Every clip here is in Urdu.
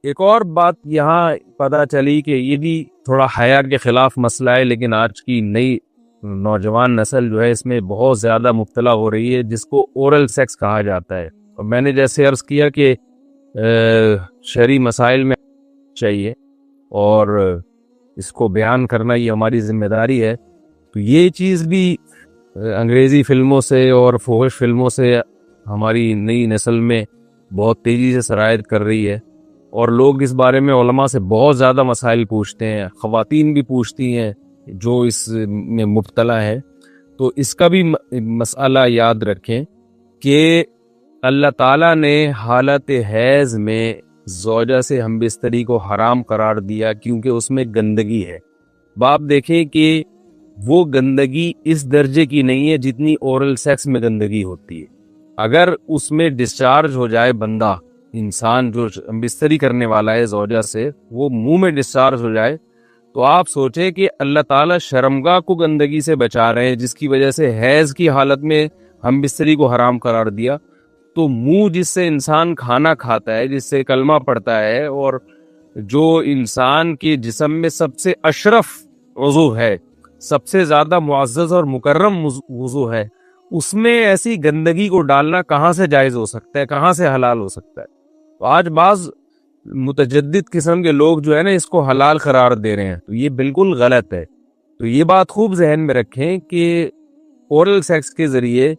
ایک اور بات یہاں پتہ چلی کہ یہ بھی تھوڑا حیا کے خلاف مسئلہ ہے، لیکن آج کی نئی نوجوان نسل جو ہے اس میں بہت زیادہ مبتلا ہو رہی ہے، جس کو اورل سیکس کہا جاتا ہے. اور میں نے جیسے عرض کیا کہ شرعی مسائل میں چاہیے اور اس کو بیان کرنا یہ ہماری ذمہ داری ہے. تو یہ چیز بھی انگریزی فلموں سے اور فحش فلموں سے ہماری نئی نسل میں بہت تیزی سے سرایت کر رہی ہے، اور لوگ اس بارے میں علماء سے بہت زیادہ مسائل پوچھتے ہیں، خواتین بھی پوچھتی ہیں جو اس میں مبتلا ہے. تو اس کا بھی مسئلہ یاد رکھیں کہ اللہ تعالیٰ نے حالت حیض میں زوجہ سے ہم بستری کو حرام قرار دیا کیونکہ اس میں گندگی ہے. باپ دیکھیں کہ وہ گندگی اس درجے کی نہیں ہے جتنی اورل سیکس میں گندگی ہوتی ہے. اگر اس میں ڈسچارج ہو جائے بندہ، انسان جو بستری کرنے والا ہے زوجہ سے، وہ منہ میں ڈسچارج ہو جائے، تو آپ سوچیں کہ اللہ تعالیٰ شرمگاہ کو گندگی سے بچا رہے ہیں، جس کی وجہ سے حیض کی حالت میں ہم بستری کو حرام قرار دیا. تو منہ جس سے انسان کھانا کھاتا ہے، جس سے کلمہ پڑھتا ہے، اور جو انسان کے جسم میں سب سے اشرف عضو ہے، سب سے زیادہ معزز اور مکرم عضو ہے، اس میں ایسی گندگی کو ڈالنا کہاں سے جائز ہو سکتا ہے، کہاں سے حلال ہو سکتا ہے؟ تو آج بعض متجدد قسم کے لوگ جو ہے نا اس کو حلال قرار دے رہے ہیں، تو یہ بالکل غلط ہے. تو یہ بات خوب ذہن میں رکھیں کہ اورل سیکس کے ذریعے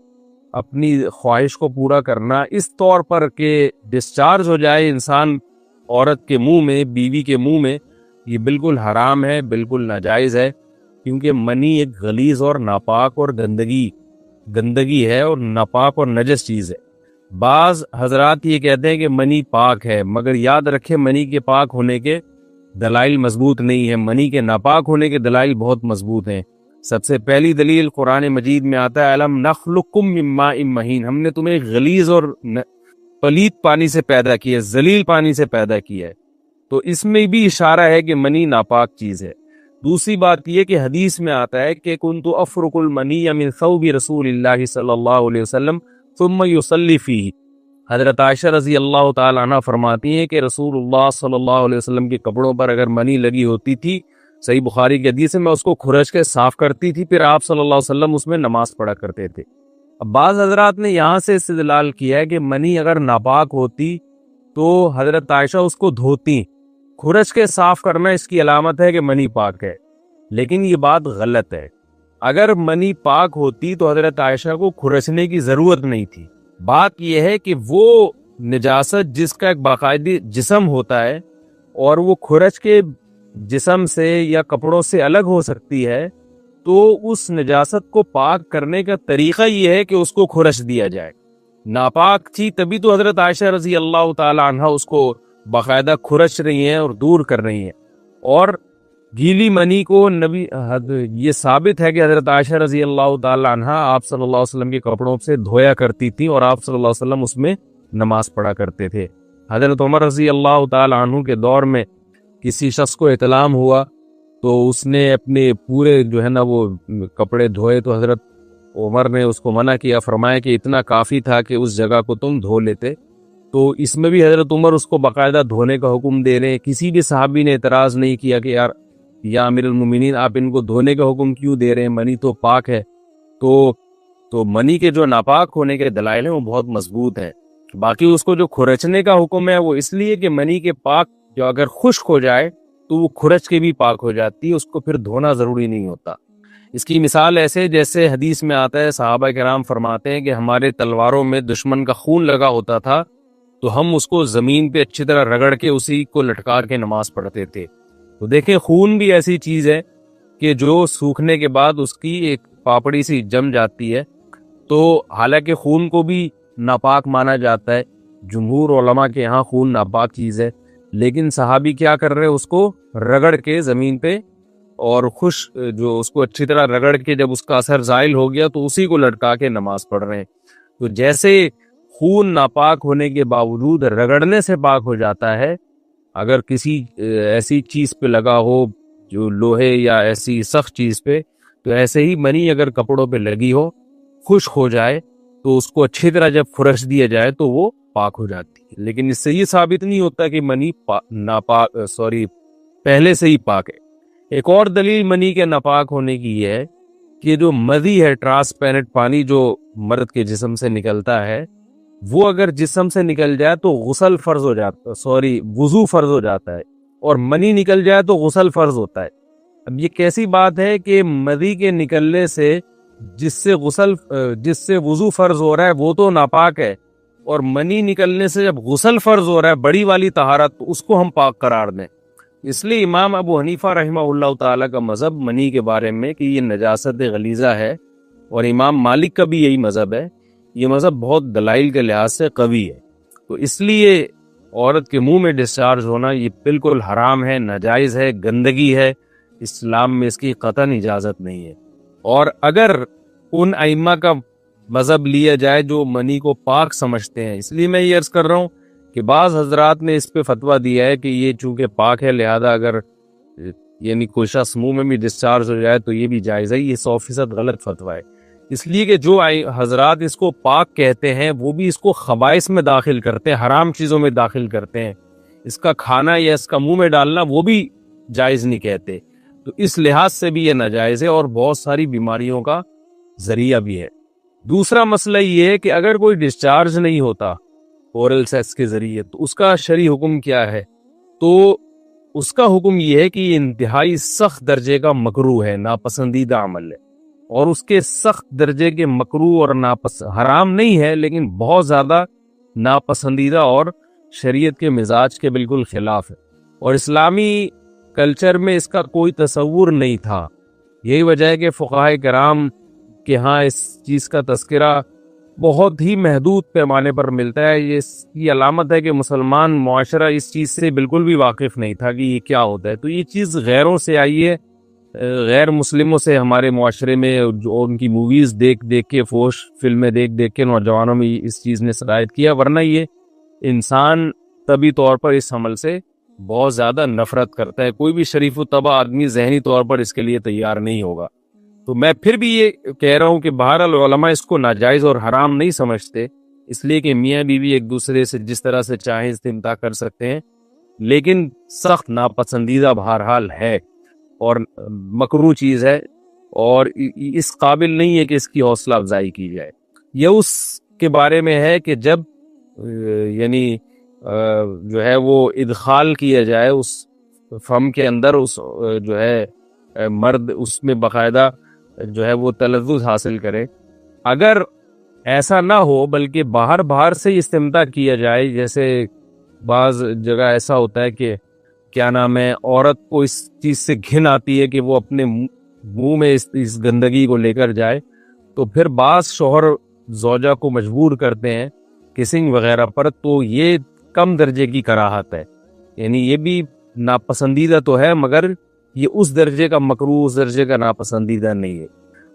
اپنی خواہش کو پورا کرنا اس طور پر کہ ڈسچارج ہو جائے انسان عورت کے منہ میں، بیوی کے منہ میں، یہ بالکل حرام ہے، بالکل ناجائز ہے. کیونکہ منی ایک غلیظ اور ناپاک اور گندگی ہے اور ناپاک اور نجس چیز ہے. بعض حضرات یہ کہتے ہیں کہ منی پاک ہے، مگر یاد رکھیں منی کے پاک ہونے کے دلائل مضبوط نہیں ہیں، منی کے ناپاک ہونے کے دلائل بہت مضبوط ہیں. سب سے پہلی دلیل قرآن مجید میں آتا ہے الم نخلقکم من ماء مہین، ہم نے تمہیں غلیظ اور پلید پانی سے پیدا کیا ہے، ذلیل پانی سے پیدا کیا ہے. تو اس میں بھی اشارہ ہے کہ منی ناپاک چیز ہے. دوسری بات یہ کہ حدیث میں آتا ہے کہ کنت افرق المنی من ثوب رسول اللہ صلی اللہ علیہ وسلم ثم یصلی فیہ. حضرت عائشہ رضی اللہ تعالی عنہ فرماتی ہیں کہ رسول اللہ صلی اللہ علیہ وسلم کے کپڑوں پر اگر منی لگی ہوتی تھی، صحیح بخاری کی حدیث ہے، میں اس کو کھرچ کے صاف کرتی تھی، پھر آپ صلی اللہ علیہ وسلم اس میں نماز پڑھا کرتے تھے. اب بعض حضرات نے یہاں سے استدلال کیا ہے کہ منی اگر ناپاک ہوتی تو حضرت عائشہ اس کو دھوتی، کھرچ کے صاف کرنا اس کی علامت ہے کہ منی پاک ہے. لیکن یہ بات غلط ہے. اگر منی پاک ہوتی تو حضرت عائشہ کو کھرچنے کی ضرورت نہیں تھی. بات یہ ہے کہ وہ نجاست جس کا ایک باقاعدی جسم ہوتا ہے اور وہ کھرچ کے جسم سے یا کپڑوں سے الگ ہو سکتی ہے، تو اس نجاست کو پاک کرنے کا طریقہ یہ ہے کہ اس کو کھرچ دیا جائے. ناپاک تھی تبھی تو حضرت عائشہ رضی اللہ تعالی عنہ اس کو باقاعدہ کھرچ رہی ہیں اور دور کر رہی ہیں. اور گیلی منی کو یہ ثابت ہے کہ حضرت عائشہ رضی اللہ تعالی عنہ آپ صلی اللہ علیہ وسلم کے کپڑوں سے دھویا کرتی تھی اور آپ صلی اللہ علیہ وسلم اس میں نماز پڑھا کرتے تھے. حضرت عمر رضی اللہ تعالی عنہ کے دور میں کسی شخص کو احتلام ہوا تو اس نے اپنے پورے جو ہے نا وہ کپڑے دھوئے، تو حضرت عمر نے اس کو منع کیا، فرمایا کہ اتنا کافی تھا کہ اس جگہ کو تم دھو لیتے. تو اس میں بھی حضرت عمر اس کو باقاعدہ دھونے کا حکم دے رہے ہیں. کسی بھی صحابی نے اعتراض نہیں کیا کہ یار یا امیر المومنین آپ ان کو دھونے کا حکم کیوں دے رہے ہیں، منی تو پاک ہے. تو منی کے جو ناپاک ہونے کے دلائل ہیں وہ بہت مضبوط ہیں. باقی اس کو جو کھرچنے کا حکم ہے وہ اس لیے کہ منی کے پاک جو اگر خشک ہو جائے تو وہ کھرچ کے بھی پاک ہو جاتی ہے، اس کو پھر دھونا ضروری نہیں ہوتا. اس کی مثال ایسے جیسے حدیث میں آتا ہے، صحابہ کرام فرماتے ہیں کہ ہمارے تلواروں میں دشمن کا خون لگا ہوتا تھا تو ہم اس کو زمین پہ اچھی طرح رگڑ کے اسی کو لٹکا کے نماز پڑھتے تھے. تو دیکھیں خون بھی ایسی چیز ہے کہ جو سوکھنے کے بعد اس کی ایک پاپڑی سی جم جاتی ہے. تو حالانکہ خون کو بھی ناپاک مانا جاتا ہے، جمہور علماء کے ہاں خون ناپاک چیز ہے، لیکن صحابی کیا کر رہے ہیں، اس کو رگڑ کے زمین پہ اور جو اس کو اچھی طرح رگڑ کے جب اس کا اثر زائل ہو گیا تو اسی کو لٹکا کے نماز پڑھ رہے ہیں. تو جیسے خون ناپاک ہونے کے باوجود رگڑنے سے پاک ہو جاتا ہے، اگر کسی ایسی چیز پہ لگا ہو جو لوہے یا ایسی سخت چیز پہ، تو ایسے ہی منی اگر کپڑوں پہ لگی ہو، خشک ہو جائے، تو اس کو اچھی طرح جب کھرچ دیا جائے تو وہ پاک ہو جاتی ہے، لیکن اس سے یہ ثابت نہیں ہوتا کہ منی پہلے سے ہی پاک ہے۔ ایک اور دلیل منی کے ناپاک ہونے کی یہ ہے کہ جو مدی ہے، ٹرانسپیرنٹ پانی جو مرد کے جسم سے نکلتا ہے، وہ اگر جسم سے نکل جائے تو غسل فرض ہو جاتا وضو فرض ہو جاتا ہے، اور منی نکل جائے تو غسل فرض ہوتا ہے۔ اب یہ کیسی بات ہے کہ مدی کے نکلنے سے جس سے وضو فرض ہو رہا ہے وہ تو ناپاک ہے، اور منی نکلنے سے جب غسل فرض ہو رہا ہے بڑی والی طہارت، تو اس کو ہم پاک قرار دیں۔ اس لیے امام ابو حنیفہ رحمہ اللہ تعالیٰ کا مذہب منی کے بارے میں کہ یہ نجاست غلیظہ ہے، اور امام مالک کا بھی یہی مذہب ہے۔ یہ مذہب بہت دلائل کے لحاظ سے قوی ہے، تو اس لیے عورت کے منہ میں ڈسچارج ہونا یہ بالکل حرام ہے، ناجائز ہے، گندگی ہے، اسلام میں اس کی قطعاً اجازت نہیں ہے۔ اور اگر ان ائمہ کا مذہب لیا جائے جو منی کو پاک سمجھتے ہیں، اس لیے میں یہ عرض کر رہا ہوں کہ بعض حضرات نے اس پہ فتویٰ دیا ہے کہ یہ چونکہ پاک ہے لہذا اگر یعنی کوئی شخص منہ میں بھی ڈسچارج ہو جائے تو یہ بھی جائز ہے۔ یہ 100% غلط فتویٰ ہے، اس لیے کہ جو حضرات اس کو پاک کہتے ہیں وہ بھی اس کو خبائث میں داخل کرتے ہیں، حرام چیزوں میں داخل کرتے ہیں۔ اس کا کھانا یا اس کا منہ میں ڈالنا وہ بھی جائز نہیں کہتے، تو اس لحاظ سے بھی یہ ناجائز ہے اور بہت ساری بیماریوں کا ذریعہ بھی ہے۔ دوسرا مسئلہ یہ ہے کہ اگر کوئی ڈسچارج نہیں ہوتا اورل سیکس کے ذریعے تو اس کا شرعی حکم کیا ہے؟ تو اس کا حکم یہ ہے کہ یہ انتہائی سخت درجے کا مکروہ ہے، ناپسندیدہ عمل ہے، اور اس کے سخت درجے کے مکروہ اور حرام نہیں ہے لیکن بہت زیادہ ناپسندیدہ اور شریعت کے مزاج کے بالکل خلاف ہے، اور اسلامی کلچر میں اس کا کوئی تصور نہیں تھا۔ یہی وجہ ہے کہ فقہاء کرام کے ہاں اس چیز کا تذکرہ بہت ہی محدود پیمانے پر ملتا ہے۔ یہ اس کی علامت ہے کہ مسلمان معاشرہ اس چیز سے بالکل بھی واقف نہیں تھا کہ یہ کیا ہوتا ہے۔ تو یہ چیز غیروں سے آئی ہے، غیر مسلموں سے ہمارے معاشرے میں، جو ان کی موویز دیکھ دیکھ کے، فوش فلمیں دیکھ دیکھ کے نوجوانوں میں اس چیز نے سرایت کیا، ورنہ یہ انسان طبی طور پر اس عمل سے بہت زیادہ نفرت کرتا ہے۔ کوئی بھی شریف و طبع آدمی ذہنی طور پر اس کے لیے تیار نہیں ہوگا۔ تو میں پھر بھی یہ کہہ رہا ہوں کہ بہرحال علماء اس کو ناجائز اور حرام نہیں سمجھتے، اس لیے کہ میاں بیوی ایک دوسرے سے جس طرح سے چاہیں استمتاع کر سکتے ہیں، لیکن سخت ناپسندیدہ بہرحال ہے اور مکروہ چیز ہے، اور اس قابل نہیں ہے کہ اس کی حوصلہ افزائی کی جائے۔ یہ اس کے بارے میں ہے کہ جب یعنی جو ہے وہ ادخال کیا جائے اس فم کے اندر، اس جو ہے مرد اس میں باقاعدہ جو ہے وہ تلذذ حاصل کرے۔ اگر ایسا نہ ہو بلکہ باہر سے استمتاع کیا جائے، جیسے بعض جگہ ایسا ہوتا ہے کہ کیا نام ہے، عورت کو اس چیز سے گھن آتی ہے کہ وہ اپنے منہ میں اس گندگی کو لے کر جائے، تو پھر بعض شوہر زوجہ کو مجبور کرتے ہیں کسنگ وغیرہ پر، تو یہ کم درجے کی کراہت ہے، یعنی یہ بھی ناپسندیدہ تو ہے مگر یہ اس درجے کا مکروہ، اس درجے کا ناپسندیدہ نہیں ہے۔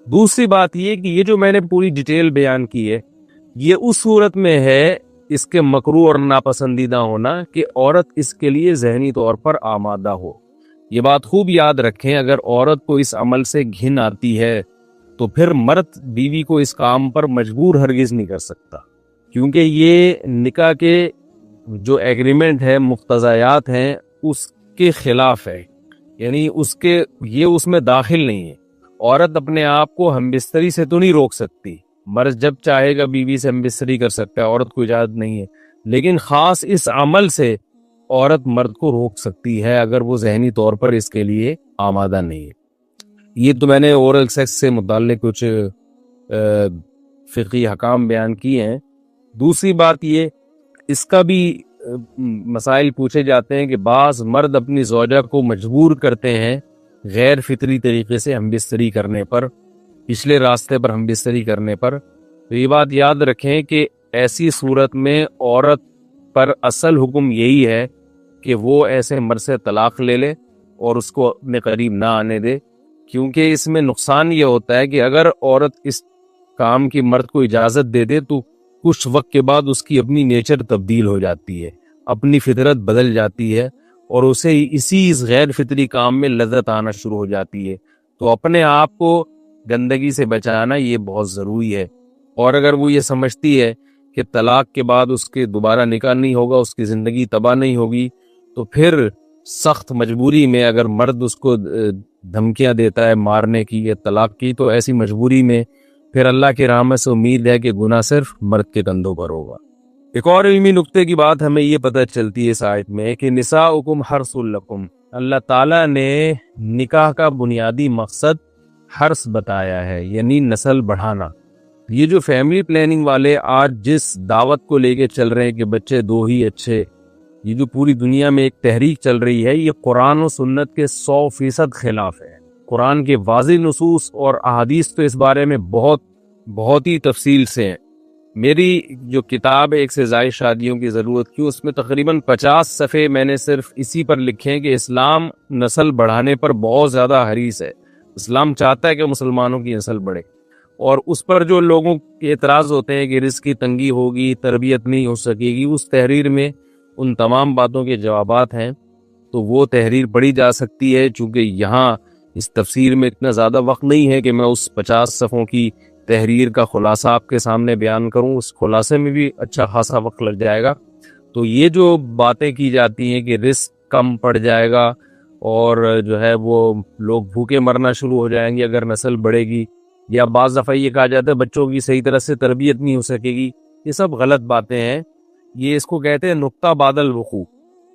دوسری بات یہ کہ یہ جو میں نے پوری ڈیٹیل بیان کی ہے، یہ اس صورت میں ہے اس کے مکروہ اور ناپسندیدہ ہونا کہ عورت اس کے لیے ذہنی طور پر آمادہ ہو۔ یہ بات خوب یاد رکھیں، اگر عورت کو اس عمل سے گھن آتی ہے تو پھر مرد بیوی کو اس کام پر مجبور ہرگز نہیں کر سکتا، کیونکہ یہ نکاح کے جو ایگریمنٹ ہے، مقتضیات ہیں، اس کے خلاف ہے، یعنی اس میں داخل نہیں ہے۔ عورت اپنے آپ کو ہم بستری سے تو نہیں روک سکتی، مرد جب چاہے گا بیوی سے ہم بستری کر سکتا ہے، عورت کو اجازت نہیں ہے، لیکن خاص اس عمل سے عورت مرد کو روک سکتی ہے اگر وہ ذہنی طور پر اس کے لیے آمادہ نہیں ہے۔ یہ تو میں نے اورل سیکس سے متعلق کچھ فقہی احکام بیان کیے ہیں۔ دوسری بات یہ، اس کا بھی مسائل پوچھے جاتے ہیں کہ بعض مرد اپنی زوجہ کو مجبور کرتے ہیں غیر فطری طریقے سے ہم بستری کرنے پر، پچھلے راستے پر ہم بستری کرنے پر۔ تو یہ بات یاد رکھیں کہ ایسی صورت میں عورت پر اصل حکم یہی ہے کہ وہ ایسے مرد سے طلاق لے لے اور اس کو اپنے قریب نہ آنے دے، کیونکہ اس میں نقصان یہ ہوتا ہے کہ اگر عورت اس کام کی مرد کو اجازت دے دے تو کچھ وقت کے بعد اس کی اپنی نیچر تبدیل ہو جاتی ہے، اپنی فطرت بدل جاتی ہے، اور اسے اسی اس غیر فطری کام میں لذت آنا شروع ہو جاتی ہے۔ تو اپنے آپ کو گندگی سے بچانا یہ بہت ضروری ہے، اور اگر وہ یہ سمجھتی ہے کہ طلاق کے بعد اس کے دوبارہ نکاح نہیں ہوگا، اس کی زندگی تباہ نہیں ہوگی، تو پھر سخت مجبوری میں اگر مرد اس کو دھمکیاں دیتا ہے مارنے کی یا طلاق کی، تو ایسی مجبوری میں پھر اللہ کی رحمت سے امید ہے کہ گناہ صرف مرد کے کندھوں پر ہوگا۔ ایک اور علمی نقطے کی بات ہمیں یہ پتہ چلتی ہے اس آیت میں کہ نساؤکم حرث لکم، اللہ تعالیٰ نے نکاح کا بنیادی مقصد حرث بتایا ہے، یعنی نسل بڑھانا۔ یہ جو فیملی پلاننگ والے آج جس دعوت کو لے کے چل رہے ہیں کہ بچے دو ہی اچھے، یہ جو پوری دنیا میں ایک تحریک چل رہی ہے، یہ قرآن و سنت کے 100% خلاف ہے۔ قرآن کے واضح نصوص اور احادیث تو اس بارے میں بہت ہی تفصیل سے ہیں۔ میری جو کتاب ہے ایک سے زائد شادیوں کی ضرورت کی، اس میں تقریباً 50 صفحے میں نے صرف اسی پر لکھے ہیں کہ اسلام نسل بڑھانے پر بہت زیادہ حریص ہے۔ اسلام چاہتا ہے کہ مسلمانوں کی نسل بڑھے، اور اس پر جو لوگوں کے اعتراض ہوتے ہیں کہ رزق کی تنگی ہوگی، تربیت نہیں ہو سکے گی، اس تحریر میں ان تمام باتوں کے جوابات ہیں، تو وہ تحریر پڑھی جا سکتی ہے۔ چونکہ یہاں اس تفسیر میں اتنا زیادہ وقت نہیں ہے کہ میں اس 50 صفحوں کی تحریر کا خلاصہ آپ کے سامنے بیان کروں، اس خلاصے میں بھی اچھا خاصا وقت لگ جائے گا۔ تو یہ جو باتیں کی جاتی ہیں کہ رزق کم پڑ جائے گا اور جو ہے وہ لوگ بھوکے مرنا شروع ہو جائیں گے اگر نسل بڑھے گی، یا بعض دفعہ یہ کہا جاتا ہے بچوں کی صحیح طرح سے تربیت نہیں ہو سکے گی، یہ سب غلط باتیں ہیں۔ یہ اس کو کہتے ہیں نقطہ بعد الوقوع،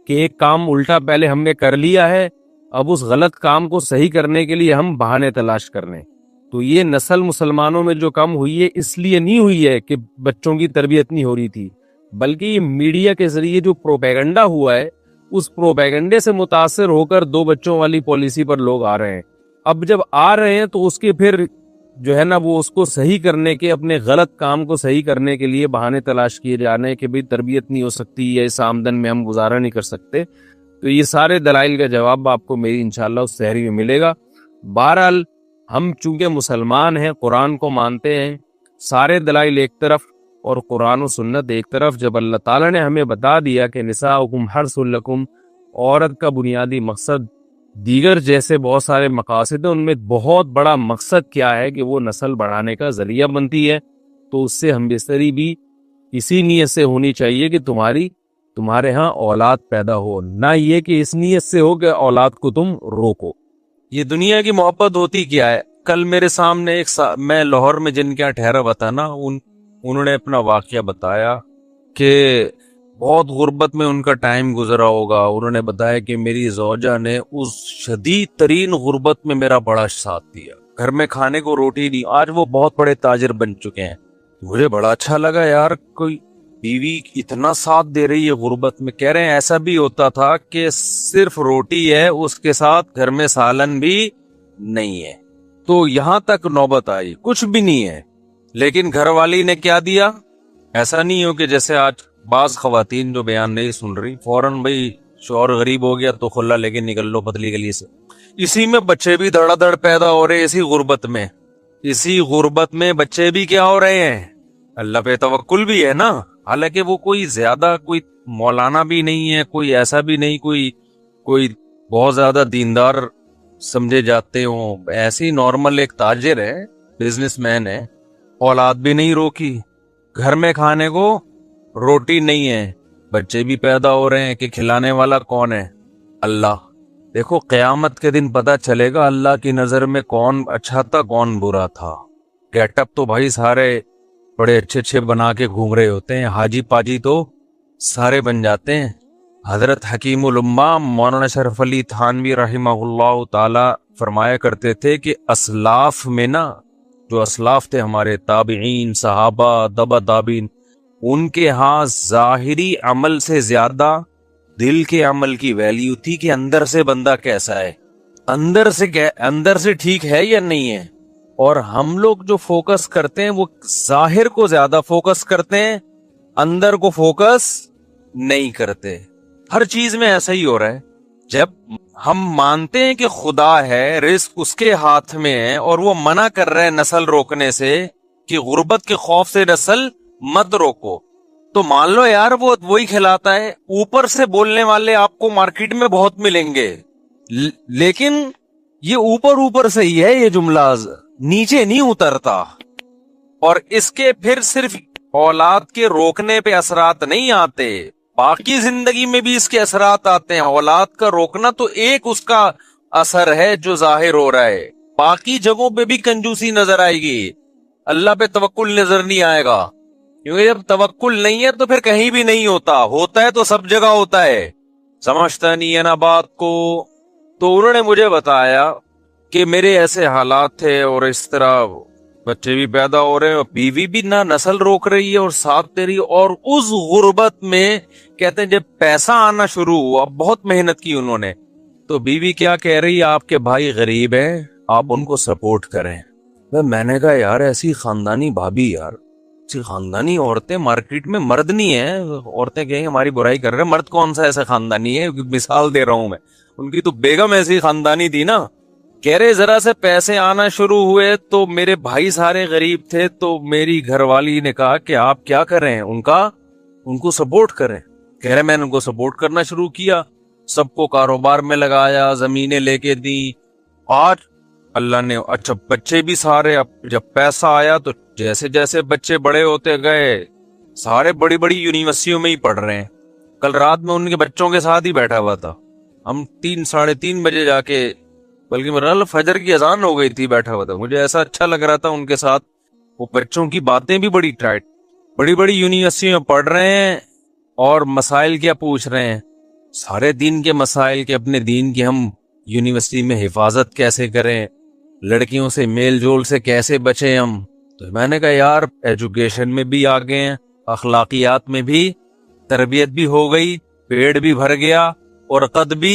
کہ ایک کام الٹا پہلے ہم نے کر لیا ہے، اب اس غلط کام کو صحیح کرنے کے لیے ہم بہانے تلاش کر رہے ہیں۔ تو یہ نسل مسلمانوں میں جو کم ہوئی ہے اس لیے نہیں ہوئی ہے کہ بچوں کی تربیت نہیں ہو رہی تھی، بلکہ یہ میڈیا کے ذریعے جو پروپیگنڈا ہوا ہے، اس پروپیگنڈے سے متاثر ہو کر 2 بچوں والی پالیسی پر لوگ آ رہے ہیں۔ اب جب آ رہے ہیں تو اس کے پھر جو ہے نا وہ اس کو صحیح کرنے کے، اپنے غلط کام کو صحیح کرنے کے لیے بہانے تلاش کیے جا رہے ہیں کہ بھئی تربیت نہیں ہو سکتی یا اس آمدن میں ہم گزارا نہیں کر سکتے۔ تو یہ سارے دلائل کا جواب آپ کو میری انشاءاللہ اس تحریر میں ملے گا۔ بہرحال ہم چونکہ مسلمان ہیں، قرآن کو مانتے ہیں، سارے دلائل ایک طرف اور قرآن و سنت ایک طرف، جب اللہ تعالیٰ نے ہمیں بتا دیا کہ نساؤکم حرث لکم، عورت کا بنیادی مقصد دیگر جیسے بہت سارے مقاصد ہیں، ان میں بہت بڑا مقصد کیا ہے کہ وہ نسل بڑھانے کا ذریعہ بنتی ہے، تو اس سے ہم بستری بھی اسی نیت سے ہونی چاہیے کہ تمہارے ہاں اولاد پیدا ہو، نہ یہ کہ اس نیت سے ہو کہ اولاد کو تم روکو۔ یہ دنیا کی محبت ہوتی کیا ہے؟ کل میرے سامنے میں لاہور میں جن کے یہاں ٹھہرا ہوا تھا نا، انہوں نے اپنا واقعہ بتایا کہ بہت غربت میں ان کا ٹائم گزرا ہوگا۔ انہوں نے بتایا کہ میری زوجہ نے اس شدید ترین غربت میں میرا بڑا ساتھ دیا، گھر میں کھانے کو روٹی نہیں۔ آج وہ بہت بڑے تاجر بن چکے ہیں۔ مجھے بڑا اچھا لگا یار، کوئی بیوی اتنا ساتھ دے رہی ہے غربت میں۔ کہہ رہے ہیں ایسا بھی ہوتا تھا کہ صرف روٹی ہے، اس کے ساتھ گھر میں سالن بھی نہیں ہے، تو یہاں تک نوبت آئی، کچھ بھی نہیں ہے، لیکن گھر والی نے کیا دیا؟ ایسا نہیں ہو کہ جیسے آج بعض خواتین جو بیان نہیں سن رہی، فوراً بھئی شوہر غریب ہو گیا تو خلا لے کے نکل لو پتلی گلی سے۔ اسی میں بچے بھی دڑا دڑ پیدا ہو رہے، اسی غربت میں بچے بھی کیا ہو رہے ہیں؟ اللہ پہ توکل بھی ہے نا، حالانکہ وہ کوئی زیادہ کوئی مولانا بھی نہیں ہے، کوئی ایسا بھی نہیں کوئی بہت زیادہ دیندار سمجھے جاتے ہوں، ایسی نارمل ایک تاجر ہے، بزنس مین ہے، اولاد بھی نہیں روکی، گھر میں کھانے کو روٹی نہیں ہے، بچے بھی پیدا ہو رہے ہیں، کہ کھلانے والا کون ہے؟ اللہ۔ دیکھو قیامت کے دن پتہ چلے گا اللہ کی نظر میں کون اچھا تھا کون برا تھا۔ گیٹ اپ تو بھائی سارے بڑے اچھے بنا کے گھوم رہے ہوتے ہیں، حاجی پاجی تو سارے بن جاتے ہیں۔ حضرت حکیم الامہ مولانا شرف علی تھانوی رحمہ اللہ تعالی فرمایا کرتے تھے کہ اسلاف میں نا، جو اسلاف تھے ہمارے تابعین، صحابہ، تبع تابعین، ان کے ہاں ظاہری عمل سے زیادہ دل کے عمل کی ویلیو تھی کہ اندر سے بندہ کیسا ہے، اندر سے ٹھیک ہے یا نہیں ہے۔ اور ہم لوگ جو فوکس کرتے ہیں وہ ظاہر کو زیادہ فوکس کرتے ہیں، اندر کو فوکس نہیں کرتے۔ ہر چیز میں ایسا ہی ہو رہا ہے۔ جب ہم مانتے ہیں کہ خدا ہے، رزق اس کے ہاتھ میں ہے، اور وہ منع کر رہے ہیں نسل روکنے سے کہ غربت کے خوف سے نسل مت روکو، تو مان لو یار وہ وہی کھلاتا ہے۔ اوپر سے بولنے والے آپ کو مارکیٹ میں بہت ملیں گے، لیکن یہ اوپر سے ہی ہے، یہ جملہ نیچے نہیں اترتا۔ اور اس کے پھر صرف اولاد کے روکنے پہ اثرات نہیں آتے، باقی زندگی میں بھی اس کے اثرات آتے ہیں. اولاد کا روکنا تو ایک اس کا اثر ہے جو ظاہر ہو رہا ہے، باقی جگہوں پہ بھی کنجوسی نظر آئے گی، اللہ پہ توکل نظر نہیں آئے گا. کیونکہ جب توکل نہیں ہے تو پھر کہیں بھی نہیں ہوتا، ہوتا ہے تو سب جگہ ہوتا ہے. سمجھتا نہیں ہے نا بات کو. تو انہوں نے مجھے بتایا کہ میرے ایسے حالات تھے اور اس طرح بچے بھی پیدا ہو رہے ہیں، بیوی بھی نہ نسل روک رہی ہے اور ساتھ تیری. اور اس غربت میں کہتے ہیں جب پیسہ آنا شروع ہوا، بہت محنت کی انہوں نے، تو بیوی کیا کہہ رہی ہے، آپ کے بھائی غریب ہیں، آپ ان کو سپورٹ کریں. میں نے کہا یار ایسی خاندانی بھابھی، یار ایسی خاندانی عورتیں مارکیٹ میں مرد نہیں ہیں. عورتیں کہیں ہماری برائی کر رہے ہیں، مرد کون سا ایسا خاندانی ہے؟ مثال دے رہا ہوں میں، ان کی تو بیگم ایسی خاندانی تھی نا. کہہ رہے ذرا سے پیسے آنا شروع ہوئے تو میرے بھائی سارے غریب تھے، تو میری گھر والی نے کہا کہ آپ کیا کریں، ان کو سپورٹ کریں. کہہ رہے میں نے ان کو سپورٹ کرنا شروع کیا، سب کو کاروبار میں لگایا، زمینیں لے کے دی. آج اللہ نے اچھا بچے بھی سارے، اب جب پیسہ آیا تو جیسے جیسے بچے بڑے ہوتے گئے سارے بڑی بڑی یونیورسٹیوں میں ہی پڑھ رہے ہیں. کل رات میں ان کے بچوں کے ساتھ ہی بیٹھا ہوا تھا، ہم 3 ساڑھے 3 بجے جا کے، بلکہ میرا فجر کی اذان ہو گئی تھی، بیٹھا ہوا تھا. مجھے ایسا اچھا لگ رہا تھا ان کے ساتھ. وہ بچوں کی باتیں بھی بڑی ٹائٹ، بڑی بڑی یونیورسٹیوں میں پڑھ رہے ہیں اور مسائل کیا پوچھ رہے ہیں، سارے دین کے مسائل کے، اپنے دین کی ہم یونیورسٹی میں حفاظت کیسے کریں، لڑکیوں سے میل جول سے کیسے بچیں ہم. تو میں نے کہا یار ایجوکیشن میں بھی آگے ہیں، اخلاقیات میں بھی تربیت بھی ہو گئی، پیڑ بھی بھر گیا اور قد بھی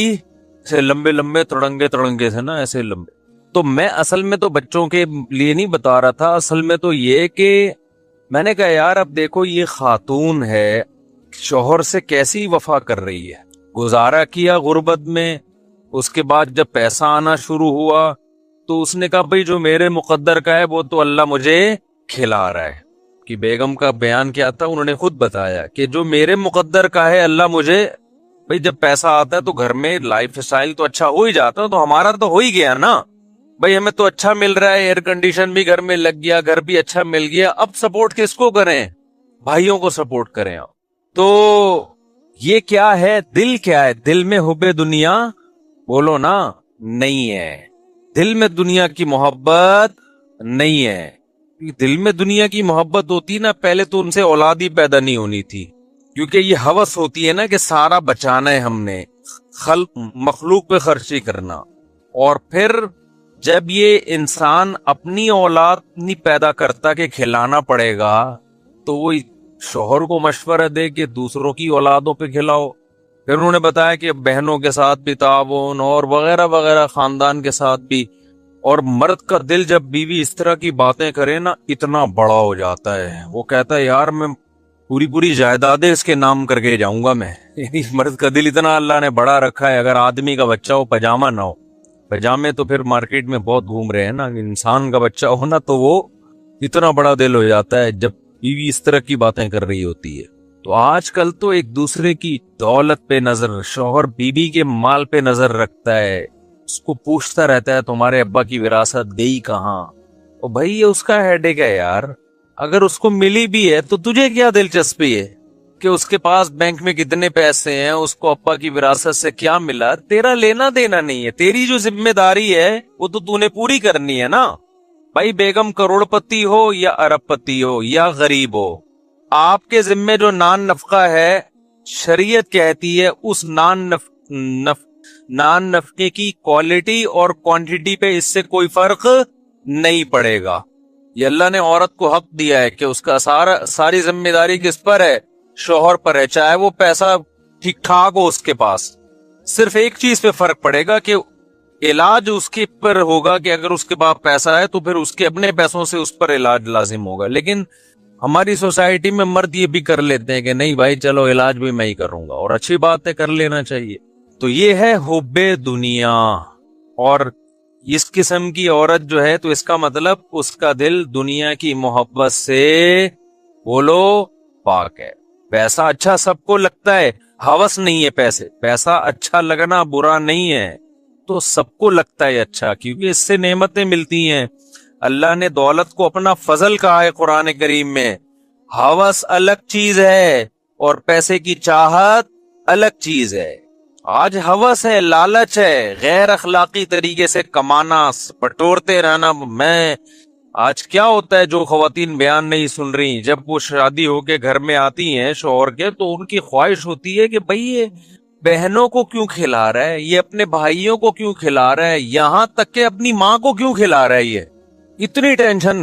ایسے لمبے لمبے تڑنگے سے نا، ایسے لمبے. تو میں اصل میں تو بچوں کے لیے نہیں بتا رہا تھا، اصل میں تو یہ کہ میں نے کہا یار اب دیکھو یہ خاتون ہے، شوہر سے کیسی وفا کر رہی ہے، گزارا کیا غربت میں، اس کے بعد جب پیسہ آنا شروع ہوا تو اس نے کہا بھئی جو میرے مقدر کا ہے وہ تو اللہ مجھے کھلا رہا ہے. کہ بیگم کا بیان کیا تھا، انہوں نے خود بتایا کہ جو میرے مقدر کا ہے اللہ مجھے، بھئی جب پیسہ آتا ہے تو گھر میں لائف سٹائل تو اچھا ہو ہی جاتا، تو ہمارا تو ہو ہی گیا نا بھئی، ہمیں تو اچھا مل رہا ہے، ایئر کنڈیشن بھی گھر میں لگ گیا، گھر بھی اچھا مل گیا. اب سپورٹ کس کو کریں؟ بھائیوں کو سپورٹ کریں. تو یہ کیا ہے، دل کیا ہے، دل میں حب دنیا بولو نا نہیں ہے، دل میں دنیا کی محبت نہیں ہے. دل میں دنیا کی محبت ہوتی نا، پہلے تو ان سے اولاد ہی پیدا نہیں ہونی تھی. کیونکہ یہ ہوس ہوتی ہے نا کہ سارا بچانا ہے ہم نے، مخلوق پہ خرچی کرنا. اور پھر جب یہ انسان اپنی اولاد نہیں پیدا کرتا کہ کھلانا پڑے گا، تو وہ شوہر کو مشورہ دے کہ دوسروں کی اولادوں پہ کھلاؤ. پھر انہوں نے بتایا کہ بہنوں کے ساتھ بھی تعاون اور وغیرہ وغیرہ، خاندان کے ساتھ بھی. اور مرد کا دل جب بیوی اس طرح کی باتیں کرے نا اتنا بڑا ہو جاتا ہے، وہ کہتا ہے یار میں پوری جائیدادیں اس کے نام کر کے جاؤں گا میں. یعنی مرد کا دل اتنا اللہ نے بڑا رکھا ہے. اگر آدمی کا بچہ ہو پاجامہ نہ ہو، پاجامے تو پھر مارکیٹ میں بہت گھوم رہے ہیں نا، انسان کا بچہ ہو نا تو وہ اتنا بڑا دل ہو جاتا ہے جب بیوی اس طرح کی باتیں کر رہی ہوتی ہے. تو آج کل تو ایک دوسرے کی دولت پہ نظر، شوہر بیوی کے مال پہ نظر رکھتا ہے، اس کو پوچھتا رہتا ہے تمہارے ابا کی وراثت گئی کہاں. اور بھائی یہ اس کا ہیڈیک ہے یار، اگر اس کو ملی بھی ہے تو تجھے کیا دلچسپی ہے کہ اس کے پاس بینک میں کتنے پیسے ہیں، اس کو ابا کی وراثت سے کیا ملا، تیرا لینا دینا نہیں ہے. تیری جو ذمہ داری ہے وہ تو نے پوری کرنی ہے نا. بھائی بیگم کروڑ پتی ہو یا ارب پتی ہو یا غریب ہو، آپ کے ذمہ جو نان نفقہ ہے، شریعت کہتی ہے اس نان نفقے کی کوالٹی اور کوانٹٹی پہ اس سے کوئی فرق نہیں پڑے گا. یہ اللہ نے عورت کو حق دیا ہے کہ اس کا ساری ذمہ داری کس پر ہے، شوہر پر ہے. چاہے وہ پیسہ ٹھیک ٹھاک ہو اس کے پاس، صرف ایک چیز پہ فرق پڑے گا کہ علاج اس کے پر ہوگا کہ اگر اس کے پاس پیسہ ہے تو پھر اس کے اپنے پیسوں سے اس پر علاج لازم ہوگا. لیکن ہماری سوسائٹی میں مرد یہ بھی کر لیتے ہیں کہ نہیں بھائی چلو علاج بھی میں ہی کروں گا، اور اچھی بات ہے، کر لینا چاہیے. تو یہ ہے حب دنیا. اور اس قسم کی عورت جو ہے تو اس کا مطلب اس کا دل دنیا کی محبت سے بولو پاک ہے. پیسہ اچھا سب کو لگتا ہے، ہوس نہیں ہے پیسہ اچھا لگنا برا نہیں ہے، تو سب کو لگتا ہے اچھا، کیونکہ اس سے نعمتیں ملتی ہیں. اللہ نے دولت کو اپنا فضل کہا ہے قرآن کریم میں، ہوس الگ چیز ہے اور پیسے کی چاہت الگ چیز ہے. آج ہوس ہے، لالچ ہے، غیر اخلاقی طریقے سے کمانا، بٹورتے رہنا. میں آج کیا ہوتا ہے جو خواتین بیان نہیں سن رہی، جب وہ شادی ہو کے گھر میں آتی ہیں شوہر کے، تو ان کی خواہش ہوتی ہے کہ بھئی یہ بہنوں کو کیوں کھلا رہا ہے، یہ اپنے بھائیوں کو کیوں کھلا رہا ہے، یہاں تک کہ اپنی ماں کو کیوں کھلا رہا ہے. یہ اتنی ٹینشن